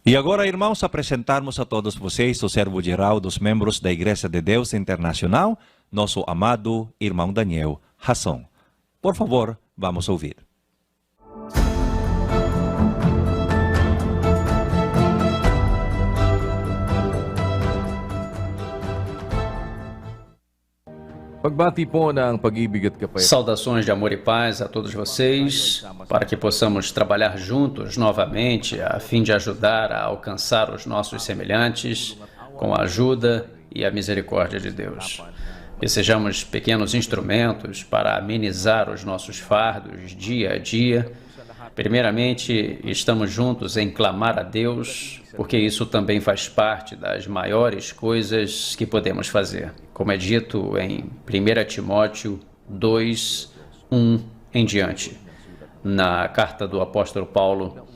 E agora, irmãos, apresentarmos a todos vocês o servo-geral dos membros da Igreja de Deus Internacional, nosso amado irmão Daniel Hasson. Por favor, vamos ouvir. Pagbati po ng pag-ibig at kapayapaan. Saudações de amor e paz a todos vocês, para que possamos trabalhar juntos novamente, a fim de ajudar a alcançar os nossos semelhantes, com a ajuda e a misericórdia de Deus. Que sejamos pequenos instrumentos para amenizar os nossos fardos dia a dia. Primeiramente, estamos juntos em clamar a Deus, porque isso também faz parte das maiores coisas que podemos fazer. Como é dito em 1 Timóteo 2, 1 em diante, na carta do apóstolo Paulo: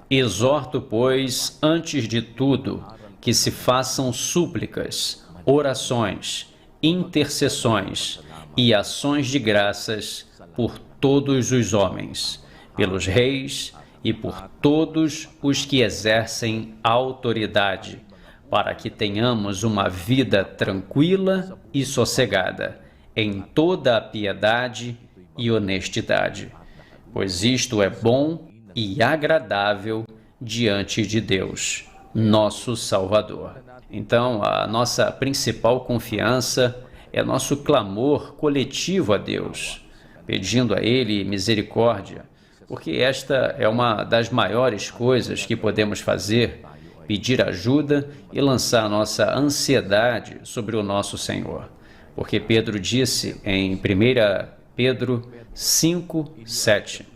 exorto, pois, antes de tudo, que se façam súplicas, orações, intercessões e ações de graças por todos os homens, pelos reis e por todos os que exercem autoridade, para que tenhamos uma vida tranquila e sossegada, em toda a piedade e honestidade, pois isto é bom e agradável diante de Deus, nosso Salvador. Então, a nossa principal confiança é nosso clamor coletivo a Deus, pedindo a Ele misericórdia, porque esta é uma das maiores coisas que podemos fazer, pedir ajuda e lançar nossa ansiedade sobre o nosso Senhor. Porque Pedro disse em 1 Pedro 5, 7,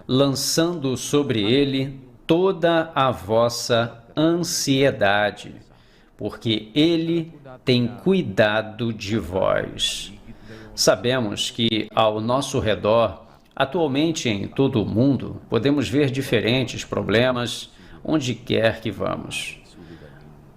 lançando sobre ele toda a vossa ansiedade, porque ele tem cuidado de vós. Sabemos que ao nosso redor, atualmente em todo o mundo, podemos ver diferentes problemas onde quer que vamos.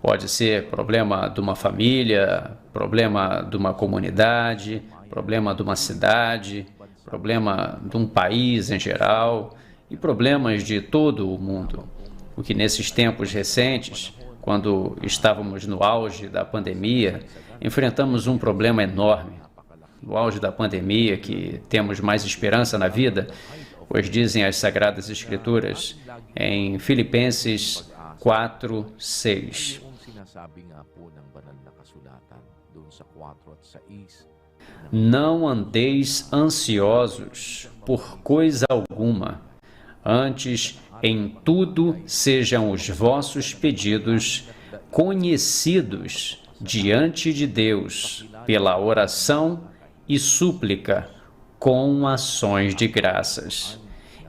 Pode ser problema de uma família, problema de uma comunidade, problema de uma cidade, problema de um país em geral e problemas de todo o mundo. O que nesses tempos recentes, quando estávamos no auge da pandemia, enfrentamos um problema enorme. No auge da pandemia, que temos mais esperança na vida, pois dizem as Sagradas Escrituras em Filipenses 4, 6. Não andeis ansiosos por coisa alguma, antes em tudo sejam os vossos pedidos conhecidos diante de Deus pela oração e súplica com ações de graças.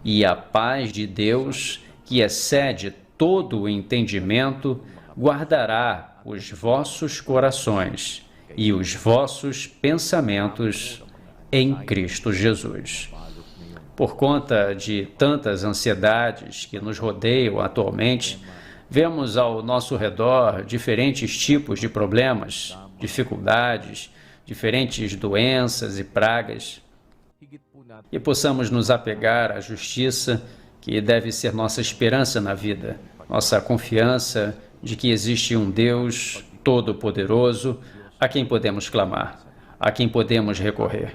E a paz de Deus, que excede todo o entendimento, guardará os vossos corações e os vossos pensamentos em Cristo Jesus. Por conta de tantas ansiedades que nos rodeiam atualmente, vemos ao nosso redor diferentes tipos de problemas, dificuldades, diferentes doenças e pragas, e possamos nos apegar à justiça, que deve ser nossa esperança na vida, nossa confiança de que existe um Deus todo-poderoso a quem podemos clamar, a quem podemos recorrer.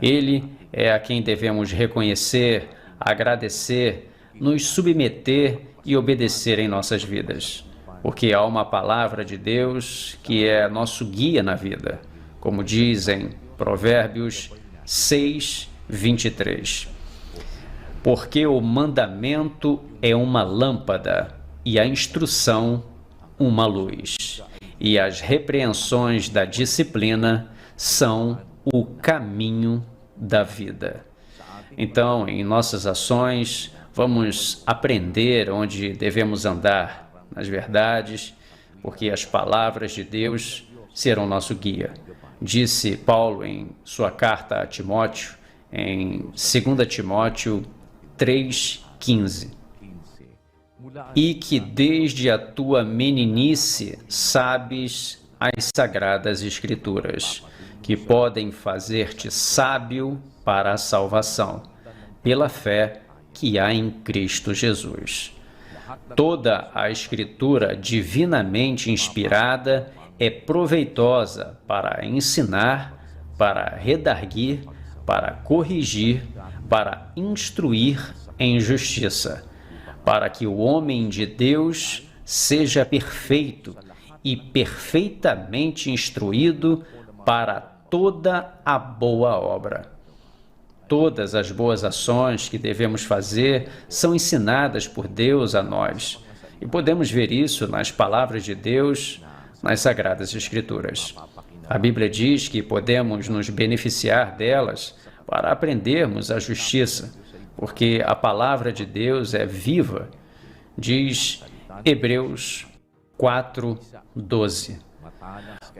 Ele é a quem devemos reconhecer, agradecer, nos submeter e obedecer em nossas vidas, porque há uma palavra de Deus que é nosso guia na vida, como diz em Provérbios 6, 23. Porque o mandamento é uma lâmpada e a instrução uma luz, e as repreensões da disciplina são o caminho da vida. Então, em nossas ações, vamos aprender onde devemos andar, nas verdades, porque as palavras de Deus serão nosso guia. Disse Paulo em sua carta a Timóteo, em 2 Timóteo 3,15. E que desde a tua meninice sabes as sagradas Escrituras, que podem fazer-te sábio para a salvação, pela fé que há em Cristo Jesus. Toda a Escritura divinamente inspirada é proveitosa para ensinar, para redarguir, para corrigir, para instruir em justiça, para que o homem de Deus seja perfeito e perfeitamente instruído para toda a boa obra. Todas as boas ações que devemos fazer são ensinadas por Deus a nós, e podemos ver isso nas palavras de Deus, nas Sagradas Escrituras. A Bíblia diz que podemos nos beneficiar delas para aprendermos a justiça, porque a palavra de Deus é viva, diz Hebreus 4:12.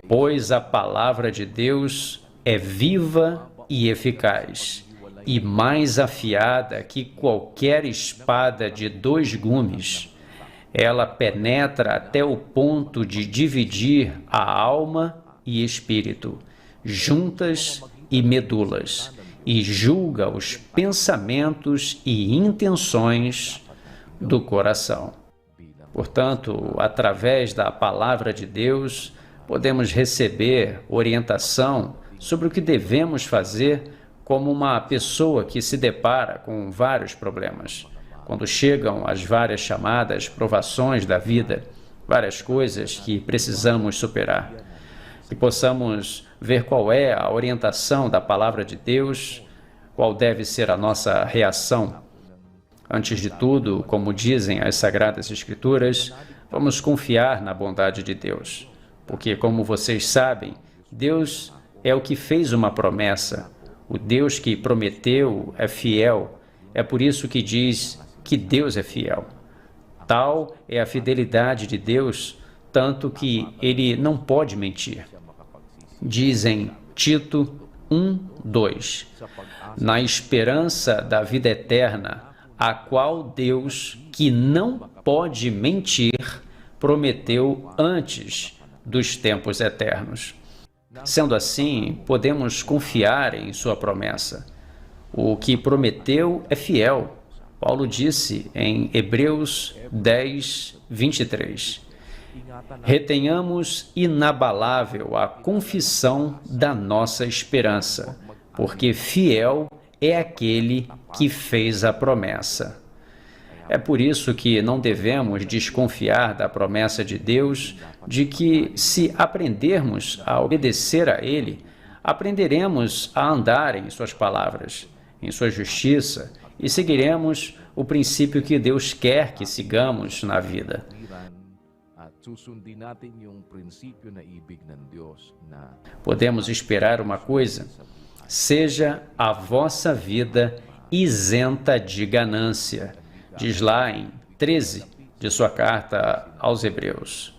Pois a palavra de Deus é viva e eficaz, e mais afiada que qualquer espada de 2 gumes. Ela penetra até o ponto de dividir a alma e espírito, juntas e medulas, e julga os pensamentos e intenções do coração. Portanto, através da palavra de Deus, podemos receber orientação sobre o que devemos fazer como uma pessoa que se depara com vários problemas. Quando chegam as várias chamadas provações da vida, várias coisas que precisamos superar. Que possamos ver qual é a orientação da palavra de Deus, qual deve ser a nossa reação. Antes de tudo, como dizem as Sagradas Escrituras, vamos confiar na bondade de Deus. Porque, como vocês sabem, Deus é o que fez uma promessa. O Deus que prometeu é fiel. É por isso que diz que Deus é fiel. Tal é a fidelidade de Deus, tanto que Ele não pode mentir. Diz em Tito 1:2, na esperança da vida eterna, a qual Deus, que não pode mentir, prometeu antes dos tempos eternos. Sendo assim, podemos confiar em sua promessa. O que prometeu é fiel. Paulo disse em Hebreus 10:23, retenhamos inabalável a confissão da nossa esperança, porque fiel é aquele que fez a promessa. É por isso que não devemos desconfiar da promessa de Deus, de que, se aprendermos a obedecer a Ele, aprenderemos a andar em Suas palavras, em Sua justiça, e seguiremos o princípio que Deus quer que sigamos na vida. Podemos esperar uma coisa: seja a vossa vida isenta de ganância. Diz lá em 13 de sua carta aos Hebreus.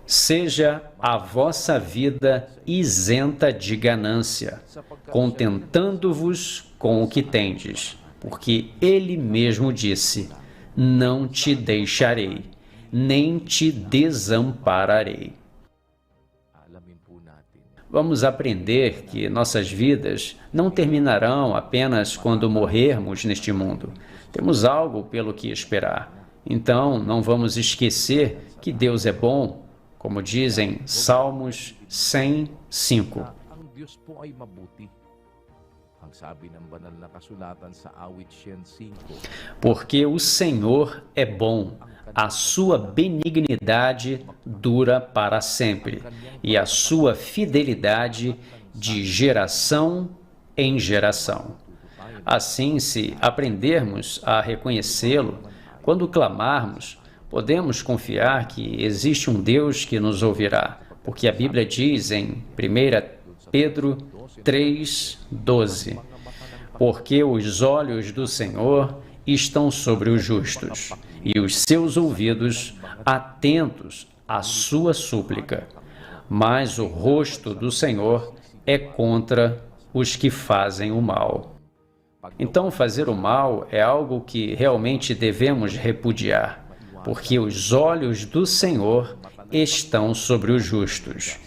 Seja a vossa vida isenta de ganância, contentando-vos com o que tendes, porque Ele mesmo disse, não te deixarei, nem te desampararei. Vamos aprender que nossas vidas não terminarão apenas quando morrermos neste mundo. Temos algo pelo que esperar. Então, não vamos esquecer que Deus é bom, como dizem Salmos 105. Porque o Senhor é bom, a sua benignidade dura para sempre, e a sua fidelidade de geração em geração. Assim, se aprendermos a reconhecê-lo, quando clamarmos, podemos confiar que existe um Deus que nos ouvirá, porque a Bíblia diz em 1 Pedro 3:12, porque os olhos do Senhor estão sobre os justos, e os seus ouvidos atentos à sua súplica. Mas o rosto do Senhor é contra os que fazem o mal. Então, fazer o mal é algo que realmente devemos repudiar, porque os olhos do Senhor estão sobre os justos,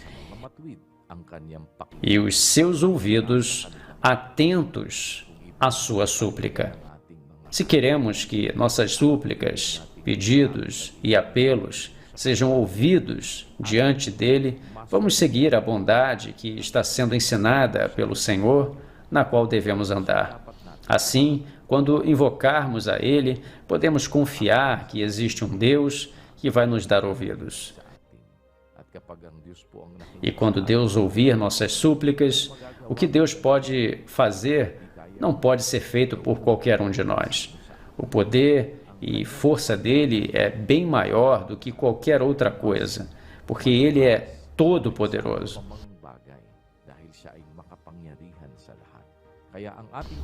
e os seus ouvidos atentos à sua súplica. Se queremos que nossas súplicas, pedidos e apelos sejam ouvidos diante dele, vamos seguir a bondade que está sendo ensinada pelo Senhor, na qual devemos andar. Assim, quando invocarmos a Ele, podemos confiar que existe um Deus que vai nos dar ouvidos. E quando Deus ouvir nossas súplicas, o que Deus pode fazer não pode ser feito por qualquer um de nós. O poder e força dele é bem maior do que qualquer outra coisa, porque ele é todo-poderoso.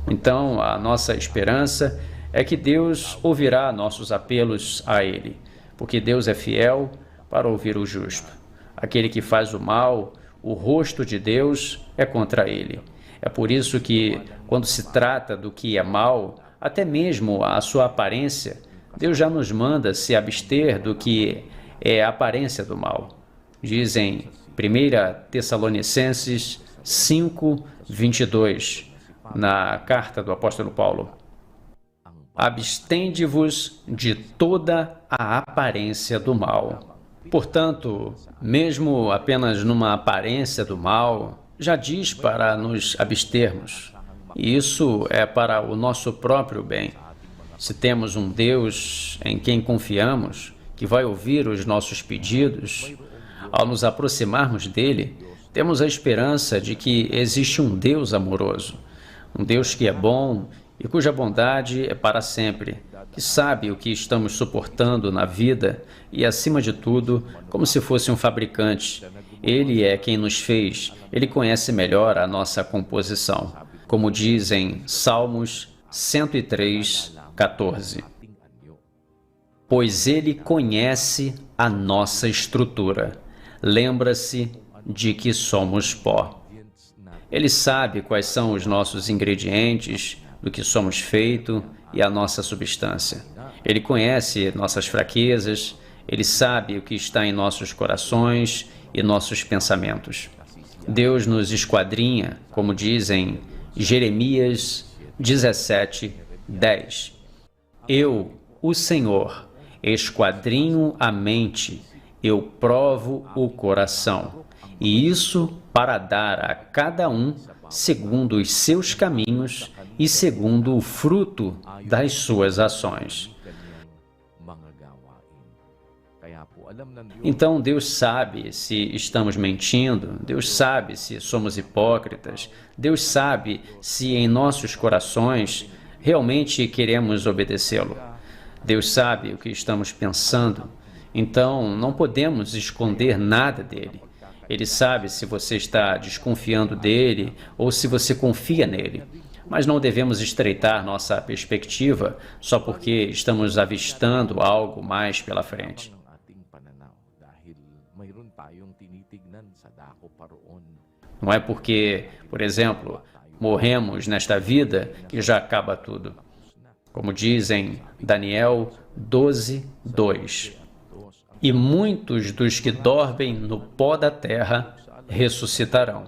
Então, a nossa esperança é que Deus ouvirá nossos apelos a Ele, porque Deus é fiel para ouvir o justo. Aquele que faz o mal, o rosto de Deus é contra ele. É por isso que, quando se trata do que é mal, até mesmo a sua aparência, Deus já nos manda se abster do que é a aparência do mal. Dizem 1 Tessalonicenses 5:22, na carta do apóstolo Paulo: abstende-vos de toda a aparência do mal. Portanto, mesmo apenas numa aparência do mal, já diz para nos abstermos. E isso é para o nosso próprio bem. Se temos um Deus em quem confiamos, que vai ouvir os nossos pedidos, ao nos aproximarmos dele, temos a esperança de que existe um Deus amoroso, um Deus que é bom e cuja bondade é para sempre, que sabe o que estamos suportando na vida e, acima de tudo, como se fosse um fabricante. Ele é quem nos fez, ele conhece melhor a nossa composição. Como diz em Salmos 103:14. Pois ele conhece a nossa estrutura, lembra-se de que somos pó. Ele sabe quais são os nossos ingredientes, do que somos feito e a nossa substância. Ele conhece nossas fraquezas, ele sabe o que está em nossos corações e nossos pensamentos. Deus nos esquadrinha, como diz em Jeremias 17:10. Eu, o Senhor, esquadrinho a mente, eu provo o coração, e isso para dar a cada um segundo os seus caminhos e segundo o fruto das suas ações. Então Deus sabe se estamos mentindo, Deus sabe se somos hipócritas, Deus sabe se em nossos corações realmente queremos obedecê-lo. Deus sabe o que estamos pensando, então não podemos esconder nada dele. Ele sabe se você está desconfiando dele ou se você confia nele. Mas não devemos estreitar nossa perspectiva só porque estamos avistando algo mais pela frente. Não é porque, por exemplo, morremos nesta vida que já acaba tudo. Como diz em Daniel 12:2. E muitos dos que dormem no pó da terra ressuscitarão,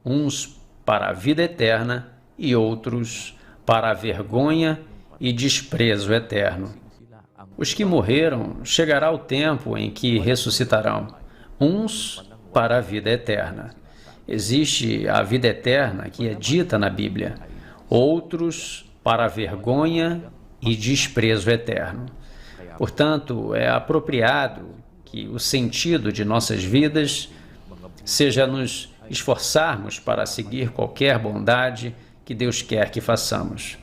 uns para a vida eterna e outros para a vergonha e desprezo eterno. Os que morreram, chegará o tempo em que ressuscitarão, uns para a vida eterna. Existe a vida eterna que é dita na Bíblia, outros para a vergonha e desprezo eterno. Portanto, é apropriado que o sentido de nossas vidas seja nos esforçarmos para seguir qualquer bondade que Deus quer que façamos.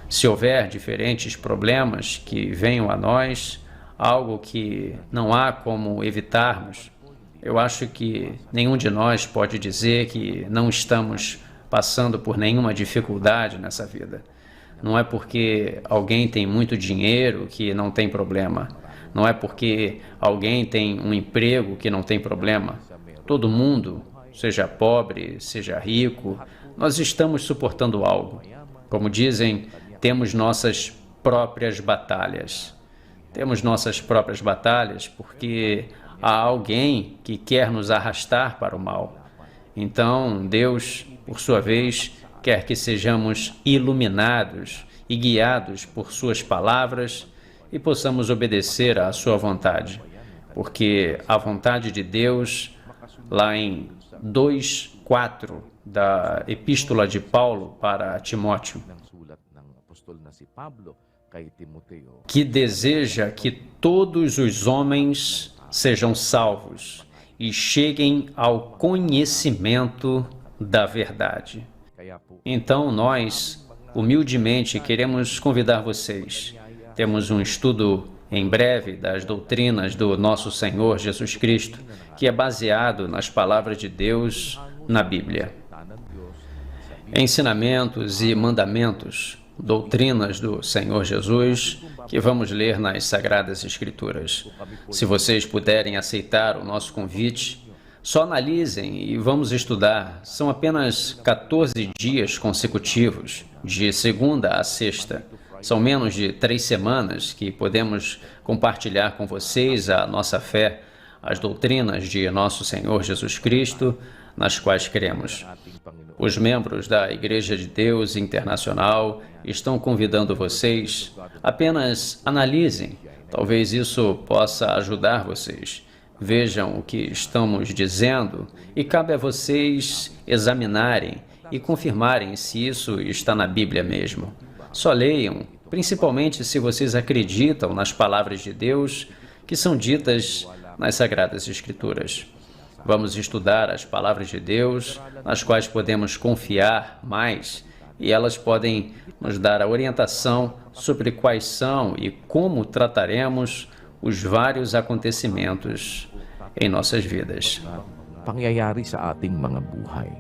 Se houver diferentes problemas que venham a nós, algo que não há como evitarmos, eu acho que nenhum de nós pode dizer que não estamos passando por nenhuma dificuldade nessa vida. Não é porque alguém tem muito dinheiro que não tem problema. Não é porque alguém tem um emprego que não tem problema. Todo mundo, seja pobre, seja rico, nós estamos suportando algo. Como dizem, temos nossas próprias batalhas. Temos nossas próprias batalhas porque há alguém que quer nos arrastar para o mal. Então, Deus por sua vez, quer que sejamos iluminados e guiados por suas palavras e possamos obedecer à sua vontade, porque a vontade de Deus, lá em 2:4 da Epístola de Paulo para Timóteo, que deseja que todos os homens sejam salvos e cheguem ao conhecimento da verdade. Então, nós, humildemente, queremos convidar vocês. Temos um estudo em breve das doutrinas do nosso Senhor Jesus Cristo, que é baseado nas palavras de Deus na Bíblia. Ensinamentos e mandamentos, doutrinas do Senhor Jesus, que vamos ler nas Sagradas Escrituras. Se vocês puderem aceitar o nosso convite, só analisem e vamos estudar. São apenas 14 dias consecutivos, de segunda a sexta. São menos de 3 semanas que podemos compartilhar com vocês a nossa fé, as doutrinas de nosso Senhor Jesus Cristo, nas quais cremos. Os membros da Igreja de Deus Internacional estão convidando vocês. Apenas analisem. Talvez isso possa ajudar vocês. Vejam o que estamos dizendo e cabe a vocês examinarem e confirmarem se isso está na Bíblia mesmo. Só leiam, principalmente se vocês acreditam nas palavras de Deus que são ditas nas Sagradas Escrituras. Vamos estudar as palavras de Deus, nas quais podemos confiar mais, e elas podem nos dar a orientação sobre quais são e como trataremos os vários acontecimentos em nossas vidas. Pangyayari sa ating mga buhay.